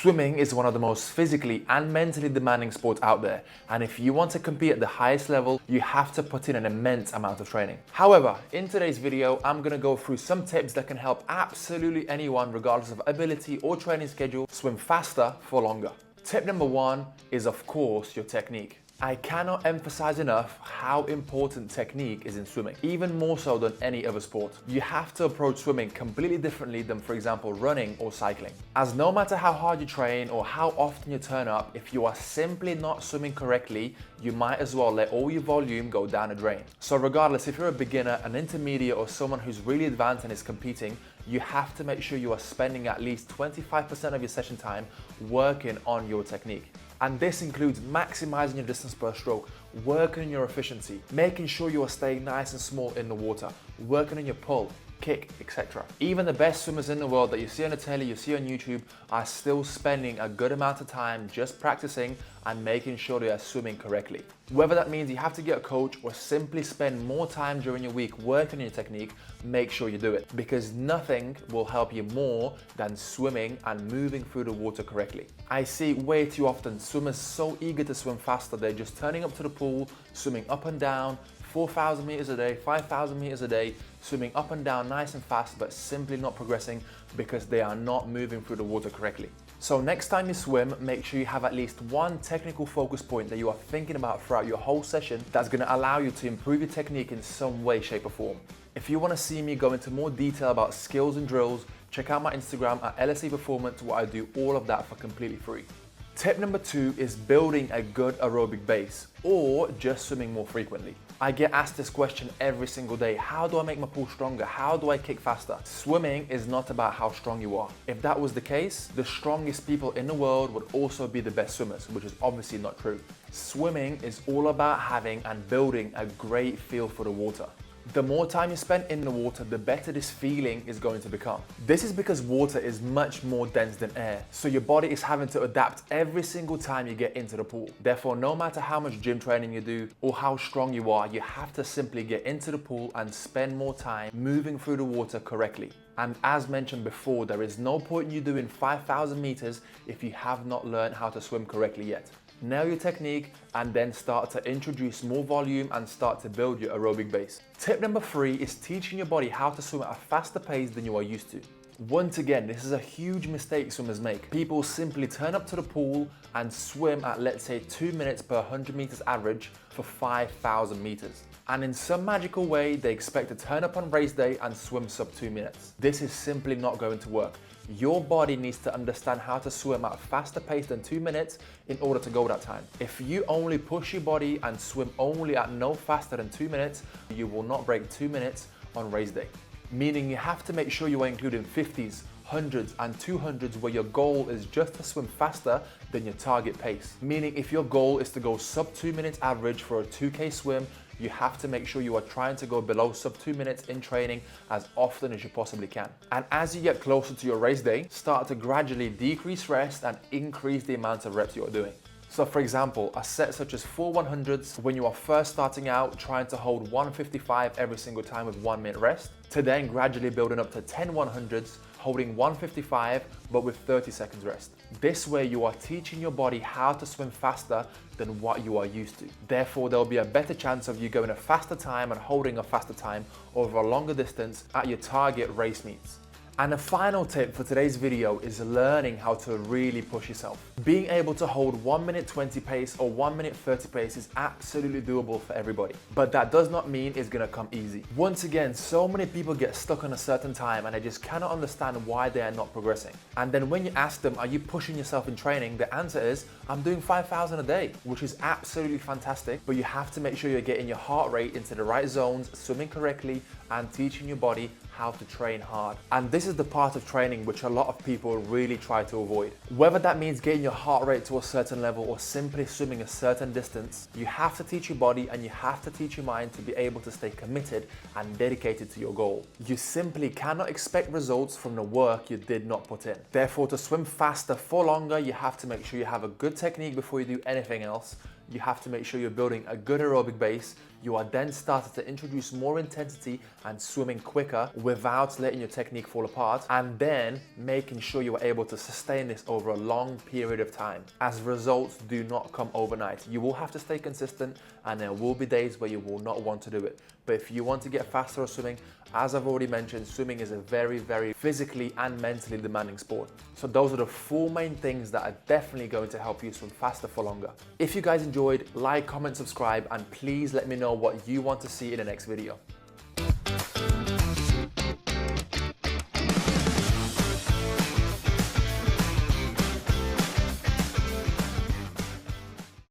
Swimming is one of the most physically and mentally demanding sports out there, and if you want to compete at the highest level, you have to put in an immense amount of training. However, in today's video, I'm going to go through some tips that can help absolutely anyone, regardless of ability or training schedule, swim faster for longer. Tip number one is, of course, your technique. I cannot emphasize enough how important technique is in swimming, even more so than any other sport. You have to approach swimming completely differently than, for example, running or cycling. As no matter how hard you train or how often you turn up, if you are simply not swimming correctly, you might as well let all your volume go down the drain. So regardless if you're a beginner, an intermediate, or someone who's really advanced and is competing, you have to make sure you are spending at least 25% of your session time working on your technique. And this includes maximizing your distance per stroke, working on your efficiency, making sure you are staying nice and small in the water, working on your pull, kick, etc. Even the best swimmers in the world that you see on the telly, you see on YouTube, are still spending a good amount of time just practicing and making sure they are swimming correctly. Whether that means you have to get a coach or simply spend more time during your week working on your technique, make sure you do it, because nothing will help you more than swimming and moving through the water correctly. I see way too often swimmers so eager to swim faster, they're just turning up to the pool, swimming up and down, 4,000 meters a day, 5,000 meters a day, swimming up and down nice and fast, but simply not progressing because they are not moving through the water correctly. So next time you swim, make sure you have at least one technical focus point that you are thinking about throughout your whole session that's going to allow you to improve your technique in some way, shape or form. If you want to see me go into more detail about skills and drills, check out my Instagram at LSE Performance, where I do all of that for completely free. Tip number two is building a good aerobic base, or just swimming more frequently. I get asked this question every single day. How do I make my pull stronger? How do I kick faster? Swimming is not about how strong you are. If that was the case, the strongest people in the world would also be the best swimmers, which is obviously not true. Swimming is all about having and building a great feel for the water. The more time you spend in the water, the better this feeling is going to become. This is because water is much more dense than air, so your body is having to adapt every single time you get into the pool. Therefore, no matter how much gym training you do or how strong you are, you have to simply get into the pool and spend more time moving through the water correctly. And as mentioned before, there is no point in you doing 5,000 meters if you have not learned how to swim correctly yet. Nail your technique and then start to introduce more volume and start to build your aerobic base. Tip number three is teaching your body how to swim at a faster pace than you are used to. Once again, this is a huge mistake swimmers make. People simply turn up to the pool and swim at, let's say, 2 minutes per 100 meters average for 5,000 meters. And in some magical way, they expect to turn up on race day and swim sub 2 minutes. This is simply not going to work. Your body needs to understand how to swim at a faster pace than 2 minutes in order to go that time. If you only push your body and swim only at no faster than 2 minutes, you will not break 2 minutes on race day. Meaning you have to make sure you are including 50s, 100s and 200s where your goal is just to swim faster than your target pace. Meaning if your goal is to go sub 2 minutes average for a 2K swim, you have to make sure you are trying to go below sub 2 minutes in training as often as you possibly can. And as you get closer to your race day, start to gradually decrease rest and increase the amount of reps you are doing. So for example, a set such as 4 100s, when you are first starting out, trying to hold 155 every single time with 1 minute rest, to then gradually building up to 10 100s, holding 155 but with 30 seconds rest. This way you are teaching your body how to swim faster than what you are used to. Therefore, there'll be a better chance of you going a faster time and holding a faster time over a longer distance at your target race meets. And the final tip for today's video is learning how to really push yourself. Being able to hold 1 minute 20 pace or 1 minute 30 pace is absolutely doable for everybody. But that does not mean it's gonna come easy. Once again, so many people get stuck on a certain time and they just cannot understand why they are not progressing. And then when you ask them, are you pushing yourself in training? The answer is, I'm doing 5,000 a day, which is absolutely fantastic, but you have to make sure you're getting your heart rate into the right zones, swimming correctly, and teaching your body how to train hard. And this is the part of training which a lot of people really try to avoid. Whether that means getting your heart rate to a certain level or simply swimming a certain distance, you have to teach your body and you have to teach your mind to be able to stay committed and dedicated to your goal. You simply cannot expect results from the work you did not put in. Therefore, to swim faster for longer, you have to make sure you have a good technique before you do anything else. You have to make sure you're building a good aerobic base. You are then started to introduce more intensity and swimming quicker without letting your technique fall apart, and then making sure you are able to sustain this over a long period of time. As results do not come overnight. You will have to stay consistent, and there will be days where you will not want to do it. But if you want to get faster at swimming, as I've already mentioned, swimming is a very, very physically and mentally demanding sport. So those are the 4 main things that are definitely going to help you swim faster for longer. If you guys enjoyed, like, comment, subscribe, and please let me know what you want to see in the next video.